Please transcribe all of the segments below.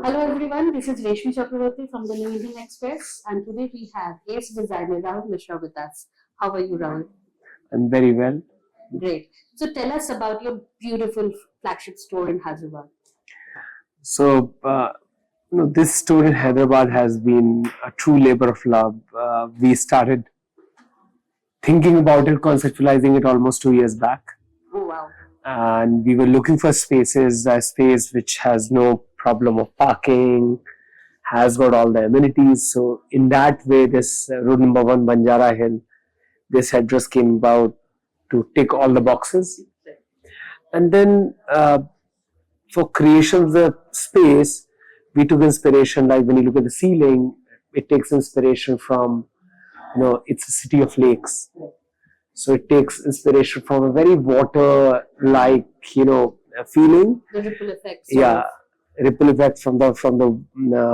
Hello everyone, this is Reshmi Chakraborty from the New Indian Express, and today we have ace designer Rahul Mishra with us. How are you, Rahul? I'm very well. Great. So tell us about your beautiful flagship store in Hyderabad. So, this store in Hyderabad has been a true labor of love. We started thinking about it, conceptualizing it almost 2 years back. Oh wow. And we were looking for spaces, a space which has no problem of parking, has got all the amenities. So, in that way, this road number 1, Banjara Hill, this address came about to tick all the boxes. And then for creation of the space, we took inspiration. Like when you look at the ceiling, it takes inspiration from, it's a city of lakes. So it takes inspiration from a very water-like, feeling. The ripple effect. Yeah, ripple effect from the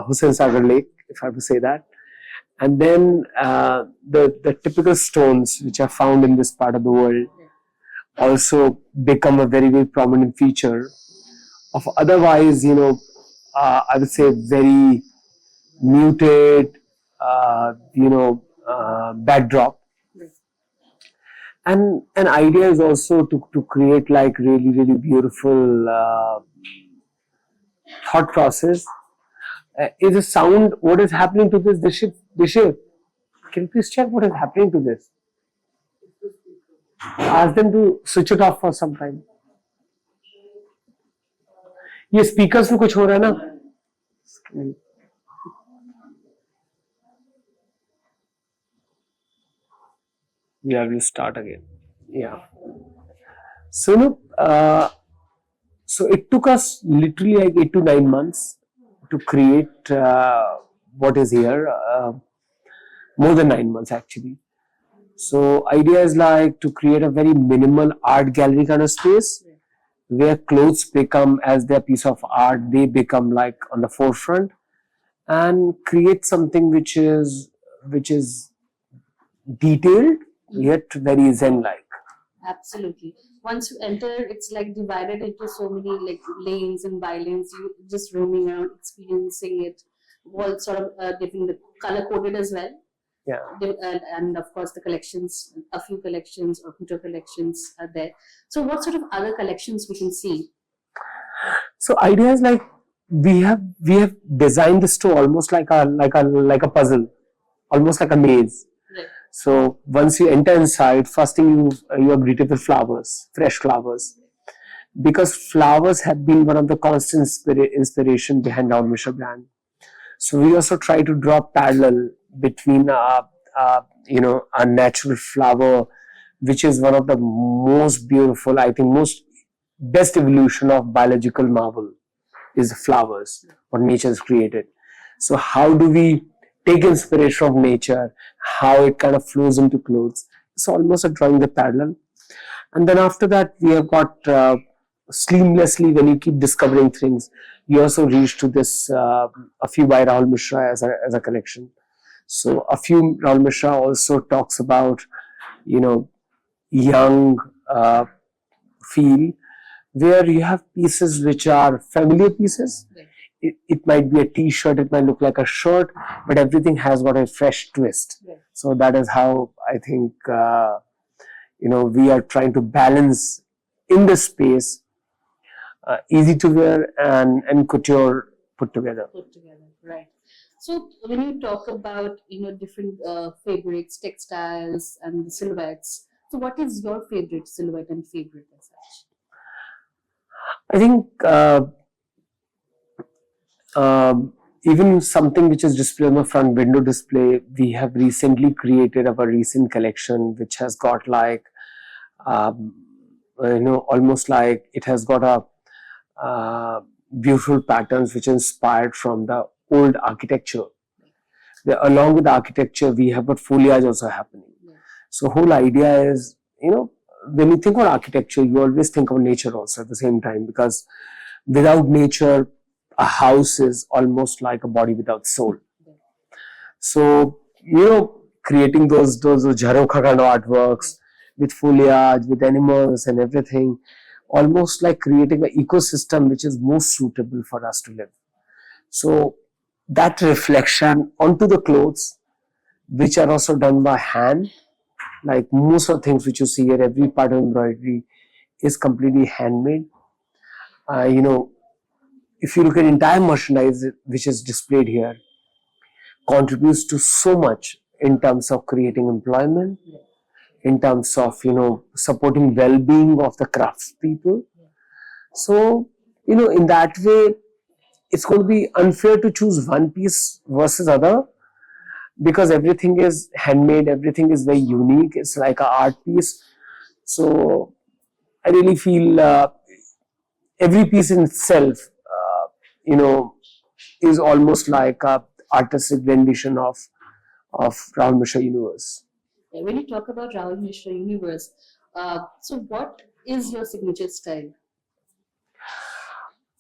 Hussain Sagar Lake, if I have to say that. And then the typical stones which are found in this part of the world also become a very, very prominent feature of otherwise, I would say very muted, backdrop. And an idea is also to create like really, really beautiful thought process. Is a sound, what is happening to this dish? Can you please check what is happening to this? Ask them to switch it off for some time. ये speakers में कुछ हो रहा है ना. Yeah, we'll start again. Yeah. So so it took us literally like 8 to 9 months to create what is here. More than 9 months actually. So idea is like to create a very minimal art gallery kind of space where clothes become, as their piece of art, they become like on the forefront, and create something which is detailed yet very zen-like. Absolutely. Once you enter, it's like divided into so many like lanes and by-lanes. You just roaming around, experiencing it. All sort of giving the color coded as well. Yeah. And of course the collections, a few collections or photo collections are there. So what sort of other collections we can see? So idea is like we have designed the store almost like a puzzle, almost like a maze. Right. So once you enter inside, first thing you are greeted with flowers, fresh flowers, because flowers have been one of the constant inspiration behind our Mishra brand. So we also try to draw parallel between a natural flower, which is one of the most beautiful, I think, most best evolution of biological marvel is the flowers, what nature has created. So how do we take inspiration from nature, how it kind of flows into clothes? It's almost a drawing the parallel. And then after that, we have got seamlessly, when you keep discovering things, you also reach to this a few by Rahul Mishra as a collection. So a few Rahul Mishra also talks about, young feel, where you have pieces which are familiar pieces. It might be a t-shirt, it might look like a shirt, but everything has got a fresh twist. So that is how I think, we are trying to balance in the space easy to wear and couture put together. Right. So when you talk about different fabrics, textiles, and silhouettes, so what is your favorite silhouette and favorite as such? I think even something which is displayed on the front window display, we have recently created our recent collection, which has got like almost like it has got a beautiful patterns which inspired from the old architecture. Along with the architecture, we have got foliage also happening. So whole idea is, when you think of architecture, you always think of nature also at the same time, because without nature, a house is almost like a body without soul. So, creating those Jharokha kind of artworks with foliage, with animals and everything, almost like creating an ecosystem which is most suitable for us to live. So that reflection onto the clothes, which are also done by hand, like most of the things which you see here, every part of embroidery is completely handmade. You know, if you look at entire merchandise which is displayed here, contributes to so much in terms of creating employment, in terms of, you know, supporting well-being of the craftspeople. So, you know, in that way, it's going to be unfair to choose one piece versus other, because everything is handmade, everything is very unique. It's like an art piece. So I really feel every piece in itself, you know, is almost like a artistic rendition of Rahul Mishra universe. When you talk about Rahul Mishra universe, so what is your signature style?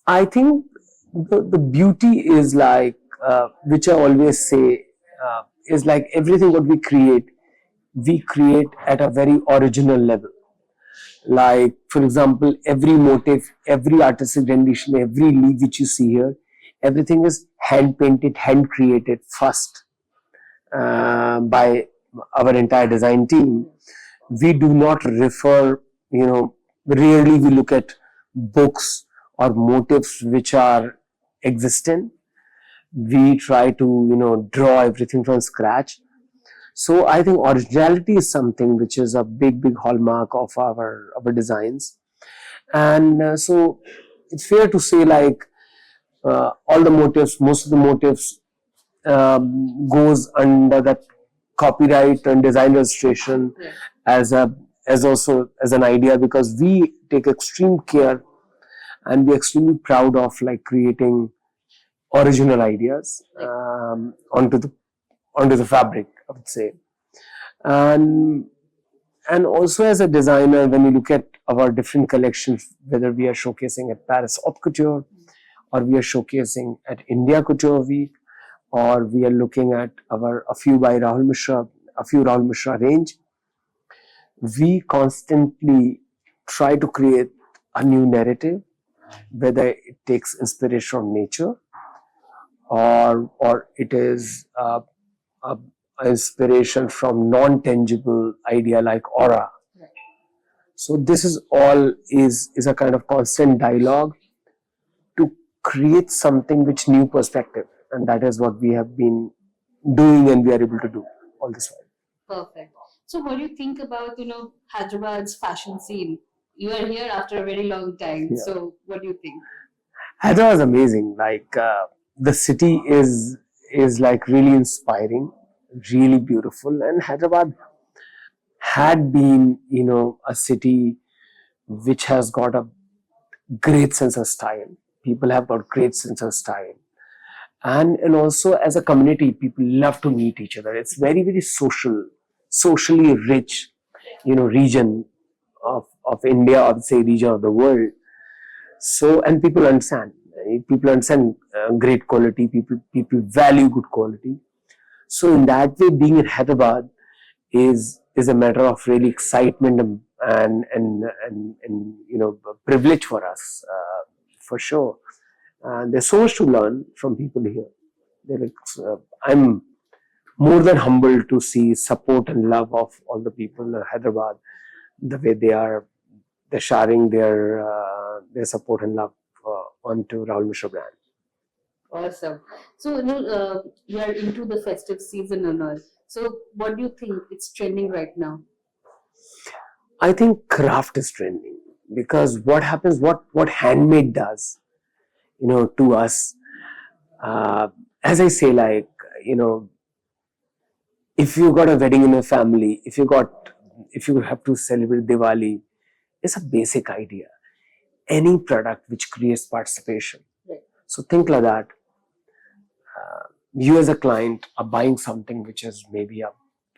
I think the beauty is like, which I always say, is like everything what we create at a very original level. Like, for example, every motif, every artistic rendition, every leaf which you see here, everything is hand painted, hand created first by our entire design team. We do not refer, you know, rarely we look at books or motifs which are existent. We try to, you know, draw everything from scratch. So I think originality is something which is a big hallmark of our designs. And so it's fair to say, like, all the motifs, most of the motifs goes under that copyright and design registration as a as also as an idea, because we take extreme care and we're extremely proud of like creating original ideas onto the fabric, I would say. And also as a designer, when you look at our different collections, whether we are showcasing at Paris Haute Couture, or we are showcasing at India Couture Week, or we are looking at a few Rahul Mishra range, we constantly try to create a new narrative, whether it takes inspiration from nature, or it is a inspiration from non-tangible idea like aura. So this is all is a kind of constant dialogue to create something which new perspective, and that is what we have been doing and we are able to do all this while. Perfect. So, what do you think about Hyderabad's fashion scene? You are here after a very long time. Yeah. So, what do you think? Hyderabad is amazing. Like the city is like really inspiring, really beautiful, and Hyderabad had been, you know, a city which has got a great sense of style. People have got great sense of style, and also as a community, people love to meet each other. It's very socially rich, you know, region of India, or say region of the world. So, and people understand great quality. People value good quality. So in that way, being in Hyderabad is a matter of really excitement and you know, privilege for us, for sure. And there's so much to learn from people here. They're like, I'm more than humbled to see support and love of all the people in Hyderabad, the way they're sharing their support and love onto Rahul Mishra brand. Awesome. So, we are into the festive season and all. So, what do you think it's trending right now? I think craft is trending, because what happens, what handmade does, you know, to us, as I say, like, you know, if you got a wedding in a family, if you have to celebrate Diwali, it's a basic idea. Any product which creates participation. Right. So think like that. You as a client are buying something which is maybe a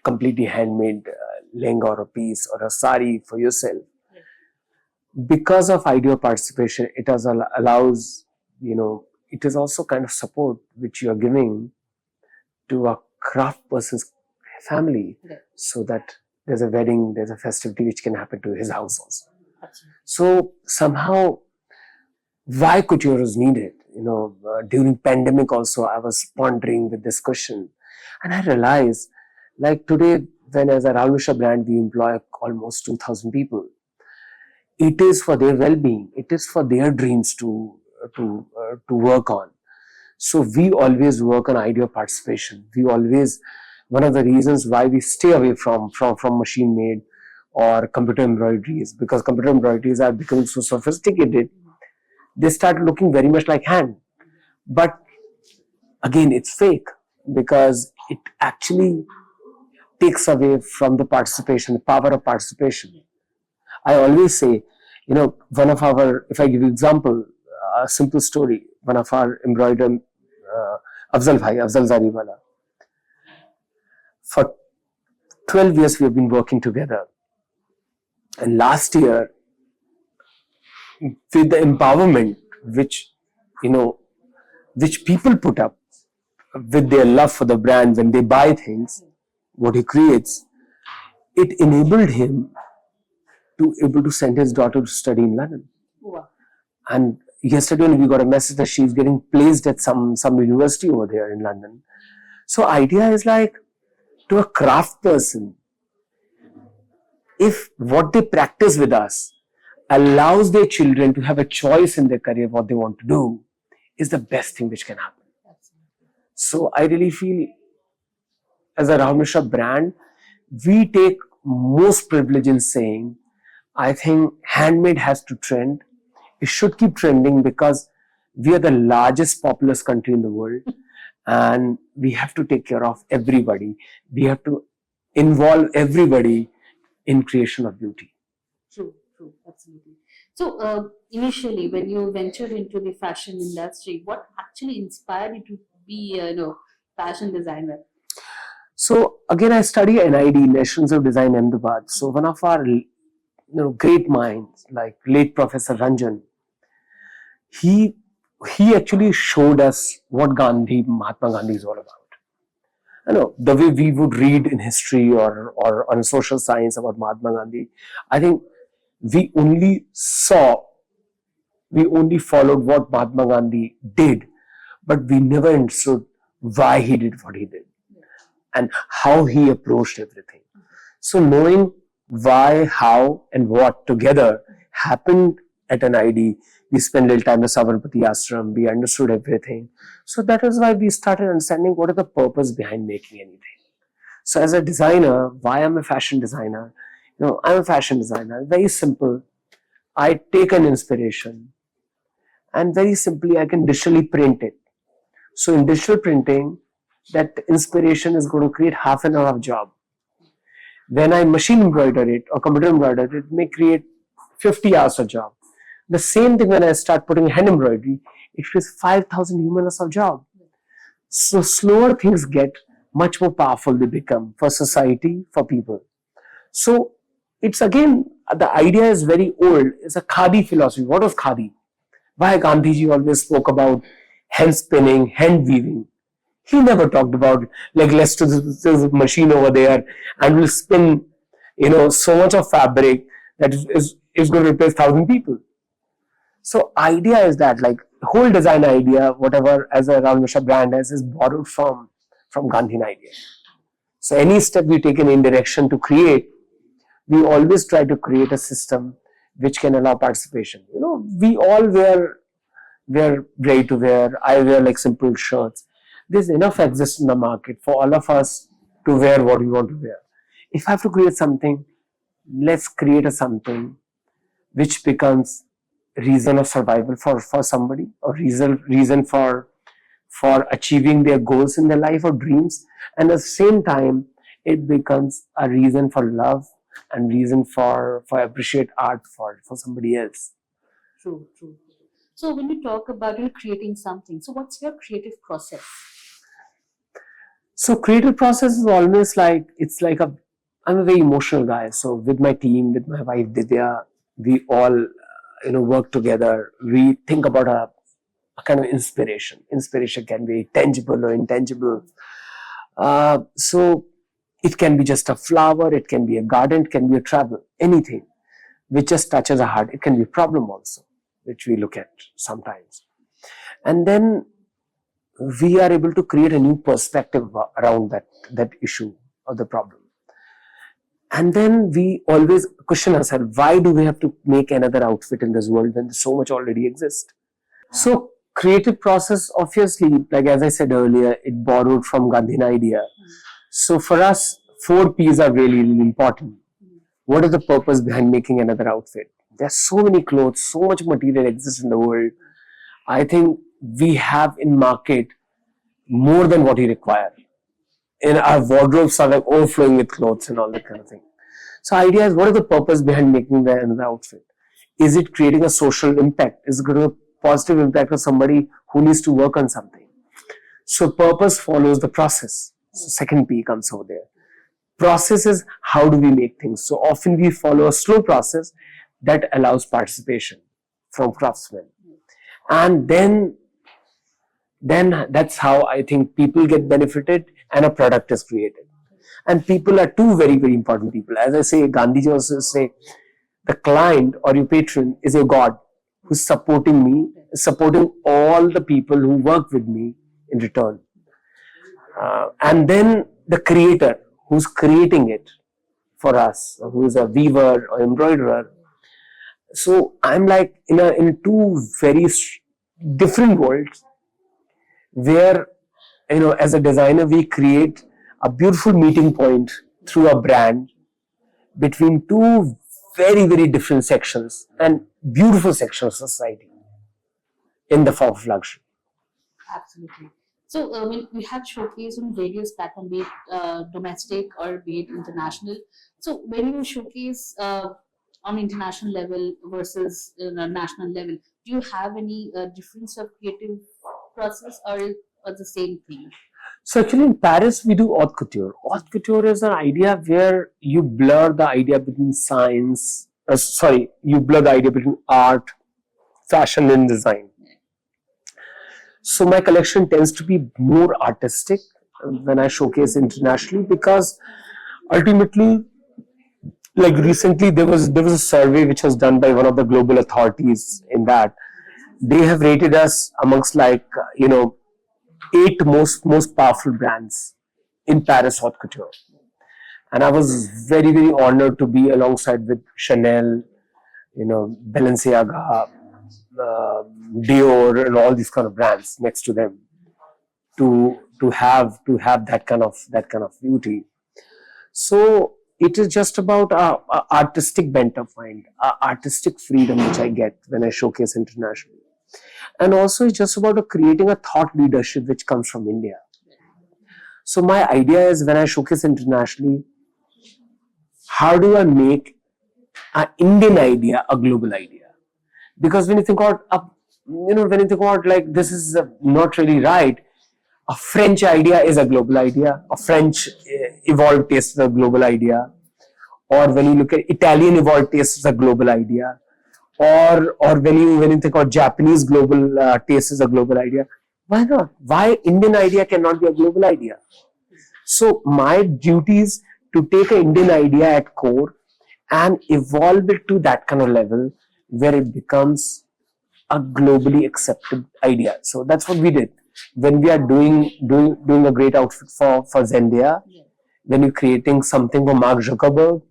completely handmade lehenga or a piece or a sari for yourself. Because of idea of participation, it allows, you know, it is also kind of support which you are giving to a craft person's family, so that there's a wedding, there's a festivity which can happen to his house also. So somehow, why couture is needed? during pandemic also, I was pondering with this question, and I realized, like today, when as a Rahul Mishra brand, we employ almost 2,000 people. It is for their well-being. It is for their dreams to work on. So we always work on idea of participation. We always, one of the reasons why we stay away from machine made or computer embroidery is because computer embroideries are becoming so sophisticated. They start looking very much like hand. But again, it's fake because it actually takes away from the participation, the power of participation. I always say, one of our, if I give you example, a simple story, one of our embroider, Afzal Zariwala, for 12 years we have been working together. And last year, with the empowerment which people put up with their love for the brand, when they buy things, what he creates, it enabled him to able to send his daughter to study in London. Wow. And yesterday we got a message that she's getting placed at some university over there in London. So idea is like, to a craft person, if what they practice with us allows their children to have a choice in their career, what they want to do, is the best thing which can happen. So I really feel, as a Rahul Mishra brand, we take most privilege in saying, I think handmade has to trend. It should keep trending because we are the largest populous country in the world, and we have to take care of everybody. We have to involve everybody in creation of beauty. True, absolutely. So initially, when you ventured into the fashion industry, what actually inspired you to be a fashion designer? So again, I study NID, National of Design, Ahmedabad. So one of our great minds, like late Professor Ranjan, he actually showed us what Mahatma Gandhi is all about. The way we would read in history or on social science about Mahatma Gandhi, I think we only followed what Mahatma Gandhi did, but we never understood why he did what he did and how he approached everything. So knowing why, how, and what together happened at an ID, we spent a little time at Sabarmati Ashram, we understood everything. So that is why we started understanding what is the purpose behind making anything. So as a designer, why I'm a fashion designer? I'm a fashion designer, very simple. I take an inspiration and very simply I can digitally print it. So in digital printing, that inspiration is going to create half an hour of job. When I machine embroider it or computer embroider it, may create 50 hours of job. The same thing when I start putting hand embroidery, it creates 5,000 human hours of job. So slower things get, much more powerful they become for society, for people. So it's again, the idea is very old. It's a Khadi philosophy. What was Khadi? Why Gandhiji always spoke about hand spinning, hand weaving. He never talked about, like, let's do this machine over there and we'll spin, so much of fabric that is going to replace 1,000 people. So idea is that, like, whole design idea, whatever as a Rahul Mishra brand has, is borrowed from Gandhian idea. So any step we take in any direction to create, we always try to create a system which can allow participation. We all wear ready to wear. I wear like simple shirts. There's enough exists in the market for all of us to wear what we want to wear. If I have to create something, let's create a something which becomes reason of survival for somebody, or reason for achieving their goals in their life or dreams, and at the same time it becomes a reason for love and reason for appreciate art for somebody else. True. So when you talk about creating something, so what's your creative process? So creative process is always like, I'm a very emotional guy. So with my team, with my wife Didya, we all work together. We think about a kind of inspiration. Inspiration can be tangible or intangible. So it can be just a flower, it can be a garden, it can be a travel, anything which just touches a heart. It can be a problem also, which we look at sometimes. And then we are able to create a new perspective around that issue or the problem. And then we always question ourselves, why do we have to make another outfit in this world when so much already exists? So creative process, obviously, like as I said earlier, it borrowed from Gandhian idea. So for us, 4 P's are really, really important. What is the purpose behind making another outfit? There's so many clothes, so much material exists in the world. I think we have in market more than what we require. And our wardrobes are like overflowing with clothes and all that kind of thing. So idea is, what is the purpose behind making another outfit? Is it creating a social impact? Is it going to have a positive impact on somebody who needs to work on something? So purpose follows the process. So second P comes over there. Process is, how do we make things? So often we follow a slow process that allows participation from craftsmen. And then that's how I think people get benefited and a product is created. And people are two very, very important people. As I say, Gandhiji also say, the client or your patron is a god who's supporting me, supporting all the people who work with me in return. And then the creator who's creating it for us, who is a weaver or embroiderer. So I'm like in two very different worlds where, as a designer, we create a beautiful meeting point through a brand between two very, very different sections and beautiful sections of society in the form of luxury. Absolutely. So, I mean, we have showcased on various platforms, be it domestic or be it international. So, when you showcase on international level versus national level, do you have any difference of creative process or the same thing? So actually in Paris, we do haute couture. Haute couture is an idea where you blur the idea between you blur the idea between art, fashion and design. So my collection tends to be more artistic when I showcase internationally, because ultimately, like recently there was a survey which was done by one of the global authorities in that they have rated us amongst 8 most powerful brands in Paris haute couture. And I was very, very honored to be alongside with Chanel, Balenciaga, Dior, and all these kind of brands next to them to have that kind of beauty. So it is just about a artistic bent of mind, artistic freedom which I get when I showcase internationally. And also it's just about creating a thought leadership which comes from India. So my idea is, when I showcase internationally, how do I make an Indian idea a global idea? Because when you think about like, this is not really right. A French idea is a global idea. A French evolved taste is a global idea. Or when you look at Italian evolved taste is a global idea. Or when you think of Japanese global taste is a global idea. Why not? Why Indian idea cannot be a global idea? So my duty is to take an Indian idea at core and evolve it to that kind of level where it becomes a globally accepted idea. So that's what we did when we are doing a great outfit for Zendaya. When you're creating something for Mark Zuckerberg,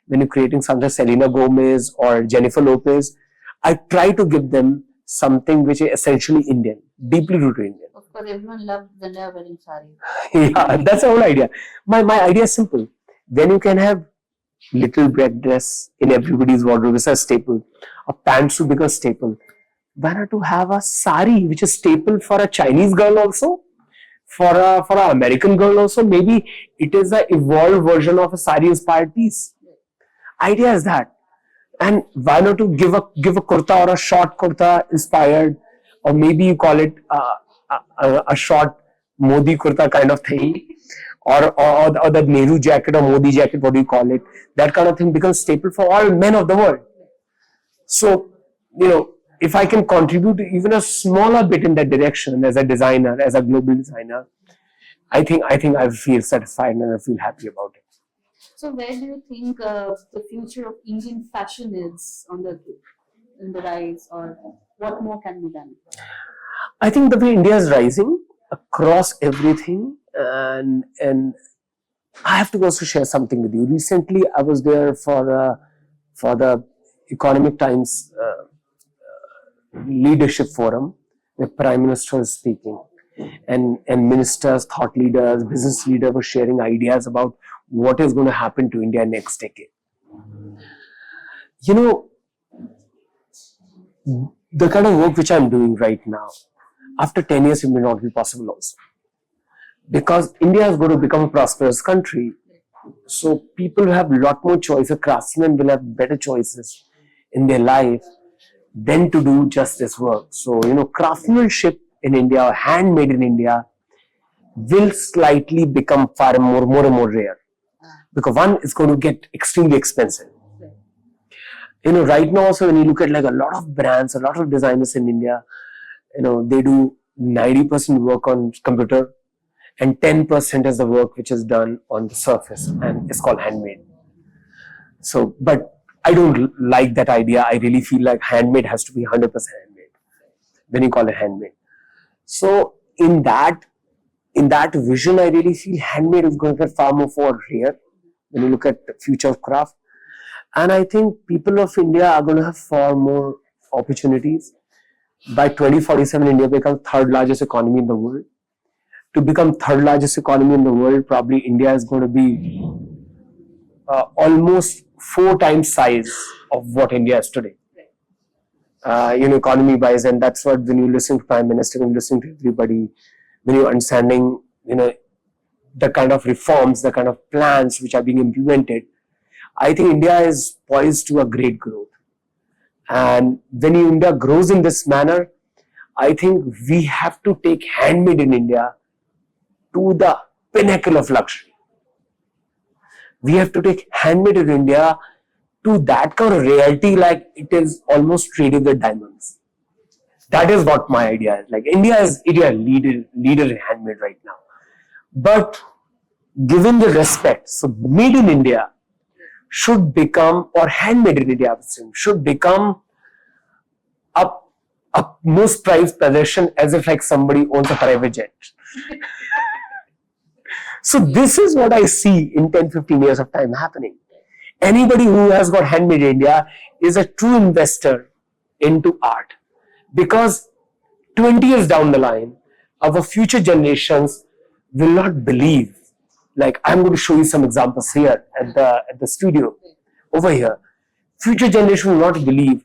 when you're creating something for Selena Gomez or Jennifer Lopez, I try to give them something which is essentially Indian, deeply rooted Indian. Of course, everyone loves Zendaya wearing sari. Yeah, that's the whole idea. My idea is simple. When you can have little red dress in everybody's wardrobe is a staple, a pantsuit becomes staple. Why not to have a sari which is staple for a Chinese girl also, for a American girl also? Maybe it is a evolved version of a sari inspired piece. Idea is that. And why not to give a kurta or a short kurta inspired, or maybe you call it a short Modi kurta kind of thing, or the Nehru jacket or Modi jacket, what do you call it? That kind of thing becomes staple for all men of the world. So, if I can contribute even a smaller bit in that direction as a designer, as a global designer, I think I feel satisfied and I feel happy about it. So, where do you think the future of Indian fashion is in the rise, or what more can be done? I think the way India is rising across everything, and I have to also share something with you. Recently, I was there for the Economic Times leadership forum. The Prime Minister is speaking, and ministers, thought leaders, business leaders were sharing ideas about what is going to happen to India next decade. You know, the kind of work which I'm doing right now, after 10 years, it may not be possible also. Because India is going to become a prosperous country. So people will have a lot more choices. Craftsmen will have better choices in their life than to do just this work. So, craftsmanship in India, or handmade in India, will slightly become far more and more rare. Because one, it's going to get extremely expensive. Right now also when you look at like a lot of brands, a lot of designers in India, they do 90% work on computer and 10% is the work which is done on the surface and it's called handmade. So, but I don't like that idea. I really feel like handmade has to be 100% handmade when you call it handmade. So in that vision, I really feel handmade is going to get far more rare when you look at the future of craft. And I think people of India are going to have far more opportunities. By 2047, India becomes third largest economy in the world. To become third largest economy in the world, probably India is going to be almost 4 times size of what India is today. Economy wise, and that's what when you listen to Prime Minister, when you listen to everybody, when you're understanding, the kind of reforms, the kind of plans which are being implemented, I think India is poised to a great growth. And when India grows in this manner, I think we have to take handmade in India to the pinnacle of luxury. We have to take handmade in India to that kind of reality, like it is almost traded with diamonds. That is what my idea is. Like India is leader in handmade right now. But given the respect, so made in India should become, or handmade in India should become a most prized possession, as if like somebody owns a private jet. So this is what I see in 10-15 years of time happening. Anybody who has got handmade in India is a true investor into art, because 20 years down the line, our future generations will not believe. Like I'm going to show you some examples here at the studio over here. Future generation will not believe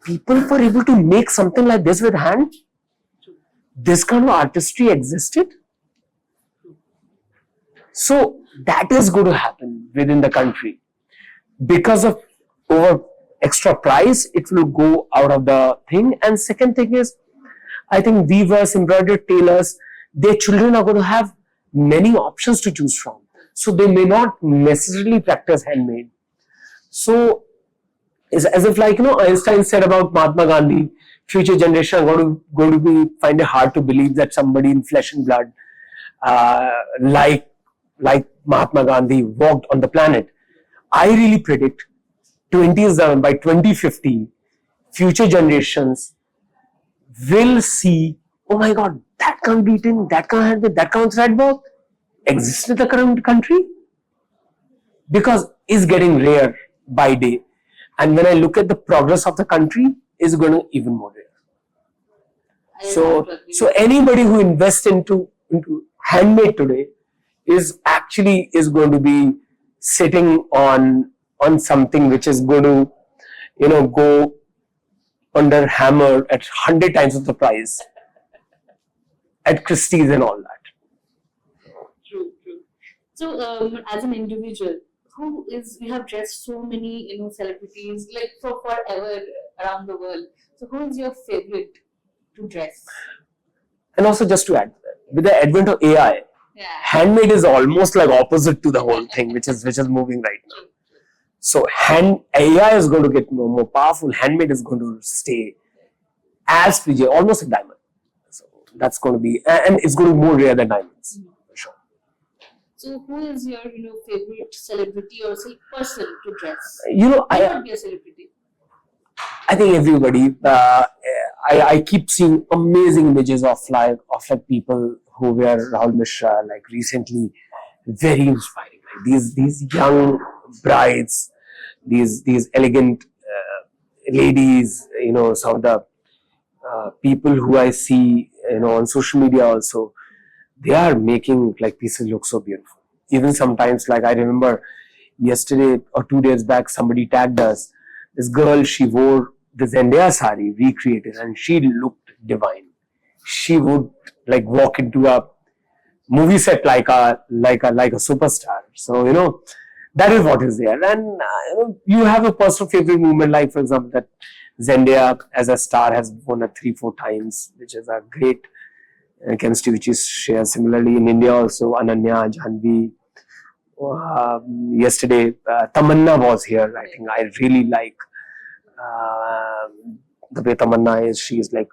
people were able to make something like this with hand. This kind of artistry existed. So that is going to happen within the country. Because of over extra price, it will go out of the thing. And second thing is, I think weavers, embroidered tailors, their children are going to have many options to choose from. So they may not necessarily practice handmade. So it's as if like, Einstein said about Mahatma Gandhi, future generation are going to be find it hard to believe that somebody in flesh and blood, like Mahatma Gandhi walked on the planet. I really predict 20 years down, by 2050, future generations will see, oh my God, that can't be eaten, that can't have that kind of thread work exists in the current country, because it's getting rare by day. And when I look at the progress of the country, it's going to even more rare. So anybody who invests into handmade today is going to be sitting on something which is going to, go under hammer at 100 times of the price at Christie's and all that. True. So, as an individual, you have dressed so many, celebrities like for forever around the world. So, who is your favorite to dress? And also, just to add, with the advent of AI, handmade is almost like opposite to the whole thing, which is moving right now. So, AI is going to get more powerful. Handmade is going to stay as PJ, almost a diamond. So that's going to be, and it's going to be more rare than diamonds. For sure. So, who is your, favorite celebrity or person to dress? I would be a celebrity. I think everybody. I keep seeing amazing images of like people who wear Rahul Mishra like recently. Very inspiring. Like these young brides, these elegant ladies. You know, some of the people who I see, you know, on social media also, they are making like pieces look so beautiful. Even sometimes, like I remember yesterday or 2 days back, somebody tagged us. This girl, she wore the Zendaya sari recreated, and she looked divine. She would like walk into a movie set like a superstar. So you know that is what is there, and you know, you have a personal favorite movement, like for example that Zendaya as a star has won a 3-4 times, which is a great chemistry which is shared similarly in India also. Ananya, Janvi. Yesterday, Tamanna was here. I think I really like uh, the way Tamanna is. She is like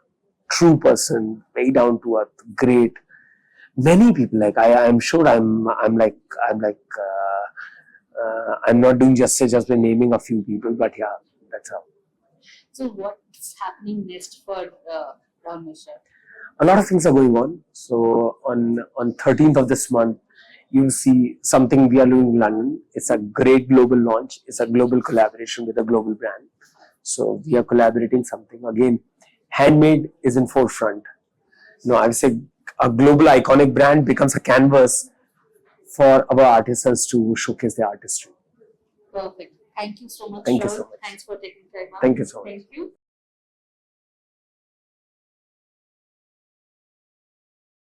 true person, very down to earth, great. Many people like I'm sure I'm not doing justice just by naming a few people, but yeah, that's how. So what's happening next for Rahul Mishra? A lot of things are going on. So on 13th of this month, you'll see something we are doing in London. It's a great global launch. It's a global collaboration with a global brand. So we are collaborating something again. Handmade is in forefront. You know, I would say a global iconic brand becomes a canvas for our artisans to showcase their artistry. Perfect. Thank you so much, Thank you Rahul. so much. Thanks for taking time out. Thank you so much. Thank you.